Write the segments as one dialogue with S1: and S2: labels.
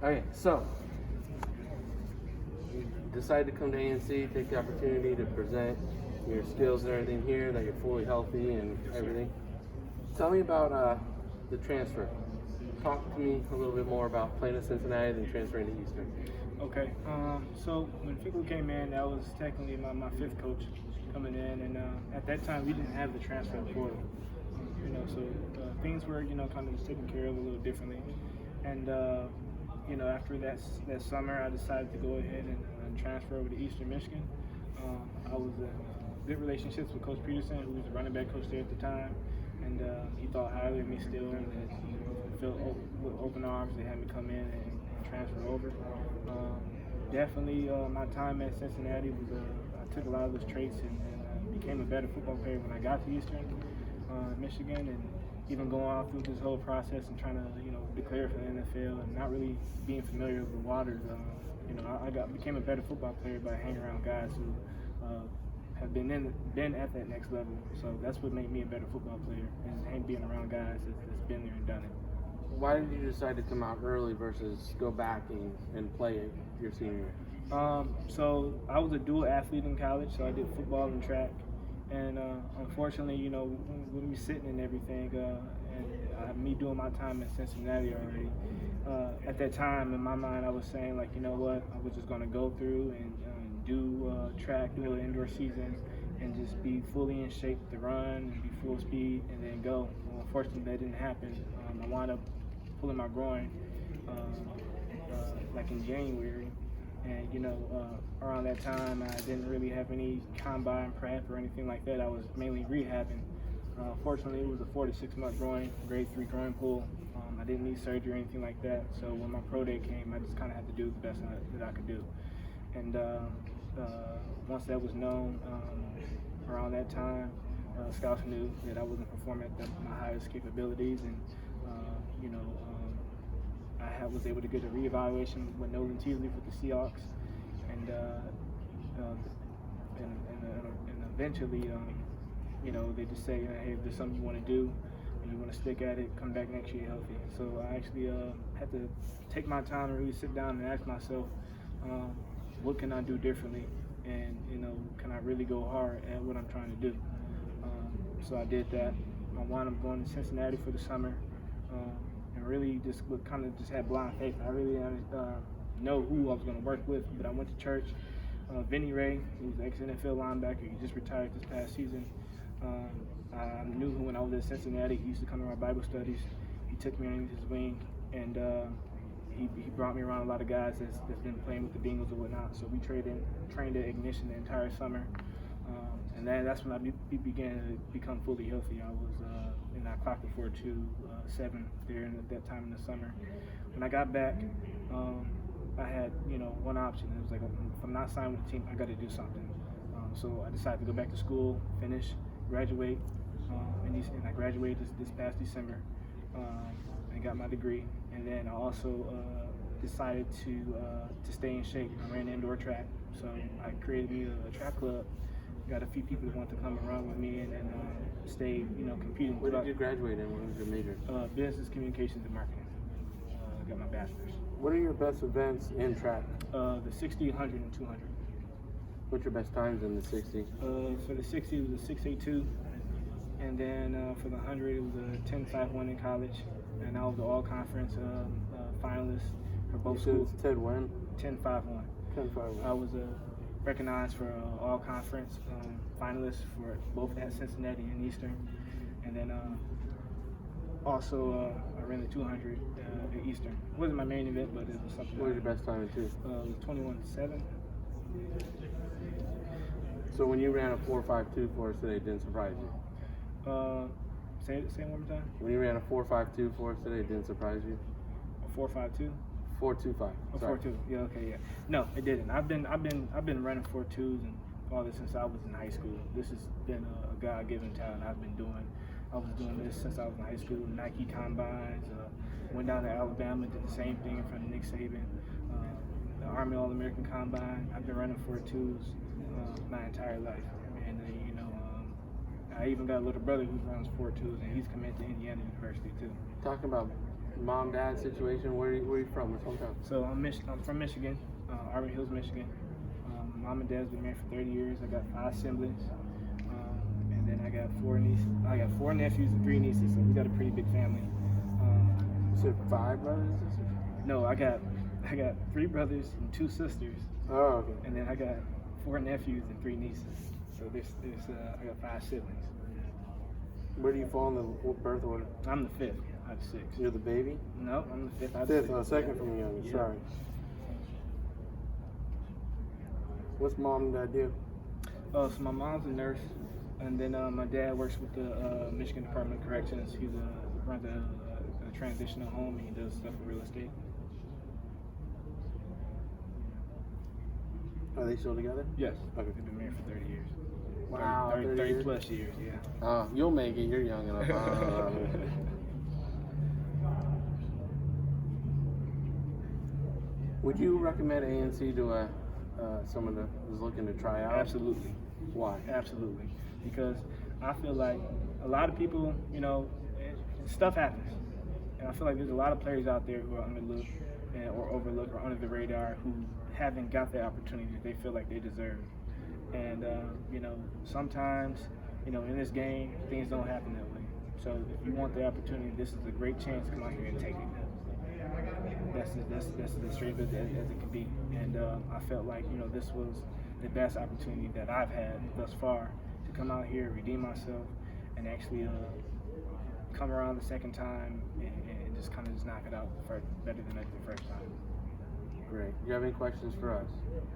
S1: Okay, so you decide to come to ANC, take the opportunity to present your skills and everything here, that you're fully healthy and everything. Tell me about the transfer. Talk to me a little bit more about playing in Cincinnati and transferring to Eastern.
S2: Okay. So when Fickle came in, that was technically my fifth coach coming in, and at that time we didn't have the transfer portal. So things were kind of taken care of a little differently, and after that summer, I decided to go ahead and transfer over to Eastern Michigan. I was good relationships with Coach Peterson, who was the running back coach there at the time, and he thought highly of me still, and felt with open arms. They had me come in and transfer over. Definitely, my time at Cincinnati was I took a lot of those traits and became a better football player when I got to Eastern Michigan, and even going on through this whole process and trying to declare for the NFL and not really being familiar with the waters. I became a better football player by hanging around guys who have been at that next level. So that's what made me a better football player, and being around guys that's been there and done it.
S1: Why did you decide to come out early versus go back and play it your senior year?
S2: So I was a dual athlete in college, so I did football and track. And unfortunately, with me sitting and everything, and me doing my time in Cincinnati already, at that time in my mind, I was saying, like, you know what, I was just going to go through and do track, do an indoor season, and just be fully in shape to run and be full speed and then go. Well, unfortunately, that didn't happen. I wound up pulling my groin like in January. And around that time, I didn't really have any combine prep or anything like that. I was mainly rehabbing. Fortunately, it was a 4 to 6 month grade 3 groin pull. I didn't need surgery or anything like that. So when my pro day came, I just kind of had to do the best that I could do. And once that was known, around that time, scouts knew that I wasn't performing at my highest capabilities, and I was able to get a reevaluation with Nolan Teasley with the Seahawks, and eventually, they just say, hey, if there's something you want to do and you want to stick at it, come back next year healthy. So I actually had to take my time and really sit down and ask myself, what can I do differently, and can I really go hard at what I'm trying to do? So I did that. I wound up going to Cincinnati for the summer. And really just had blind faith. I really didn't know who I was going to work with, but I went to church. Vinny Ray, who's the ex-NFL linebacker, he just retired this past season. I knew him when I was at Cincinnati. He used to come to our Bible studies. He took me underneath his wing, and he brought me around a lot of guys that's been playing with the Bengals or whatnot. So we trained at Ignition the entire summer. And then that's when I began to become fully healthy. I clocked a 4.2.7 there at that time in the summer. When I got back, I had one option. It was like, if I'm not signed with the team, I got to do something. So I decided to go back to school, finish, graduate, and I graduated this past December and got my degree. And then I also decided to stay in shape. I ran indoor track, so I created me a track club. Got a few people that want to come and run with me and stay, competing.
S1: What did you graduate in? What was your major?
S2: Business communications and marketing. Got my bachelor's.
S1: What are your best events in track?
S2: The 60, 100, and 200.
S1: What's your best times in the 60?
S2: For the 60, it was a 6.82, and then for the 100, it was a 10.51 in college, and I was the all-conference finalist for both schools.
S1: Ted when?
S2: 10.51.
S1: 10.51.
S2: I was recognized for all-conference finalists for both at Cincinnati and Eastern, and then also I ran the 200 at Eastern. It wasn't my main event, but it was something.
S1: What was your best time in two?
S2: It was 21.7.
S1: So when you ran a 4.52 for us today, it didn't surprise you?
S2: Say it one more time.
S1: When you ran a 4.52 for us today, it didn't surprise you?
S2: A 4.52.
S1: 4.25.
S2: Oh, 4.2. Yeah, okay, yeah. No, it didn't. I've been running 4.2s and all this since I was in high school. This has been a God-given talent I've been doing. I was doing this since I was in high school. Nike combines. Went down to Alabama, did the same thing in front of Nick Saban. The Army All-American Combine. I've been running 4.2s my entire life, and I even got a little brother who runs 4.2s, and he's committed to Indiana University too.
S1: Talking about mom, dad situation? Where are you from? What's hometown?
S2: So I'm from Michigan, Auburn Hills, Michigan. Mom and dad's been married for 30 years. I got 5 siblings, and then I got 4 nieces. I got 4 nephews and 3 nieces. So we got a pretty big family.
S1: You said 5 brothers and sisters?
S2: No, I got 3 brothers and 2 sisters,
S1: Oh, okay.
S2: and then I got 4 nephews and 3 nieces. So I got 5 siblings.
S1: Where do you fall in the birth order?
S2: I'm the 5th out of 6.
S1: You're the baby?
S2: No, I'm the 5th out of
S1: 5th,
S2: 6.
S1: oh, second from the youngest.
S2: Yeah.
S1: Sorry. What's mom and dad do?
S2: So my mom's a nurse, and then my dad works with the Michigan Department of Corrections. He runs a transitional home, and he does stuff with real estate.
S1: Are they still together?
S2: Yes.
S1: Okay.
S2: They've been married for 30 years.
S1: Wow, 30
S2: 30
S1: years?
S2: plus years, yeah.
S1: You'll make it. You're young enough. Would you recommend ANC to someone that is looking to try out?
S2: Absolutely.
S1: Why?
S2: Absolutely. Because I feel like a lot of people, stuff happens. And I feel like there's a lot of players out there who are underlooked or overlooked or under the radar who haven't got the opportunity that they feel like they deserve. And, sometimes, in this game, things don't happen that way. So if you want the opportunity, this is a great chance to come out here and take it. That's as straight as it can be. And I felt like, this was the best opportunity that I've had thus far to come out here, redeem myself, and actually come around the second time and just kind of just knock it out better than the first time.
S1: Great. Do you have any questions for us?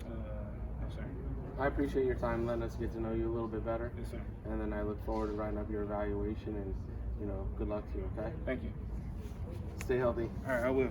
S2: No, sir.
S1: I appreciate your time letting us get to know you a little bit better.
S2: Yes, sir.
S1: And then I look forward to writing up your evaluation and, good luck to you, okay?
S2: Thank you.
S1: Stay healthy.
S2: All right, I will.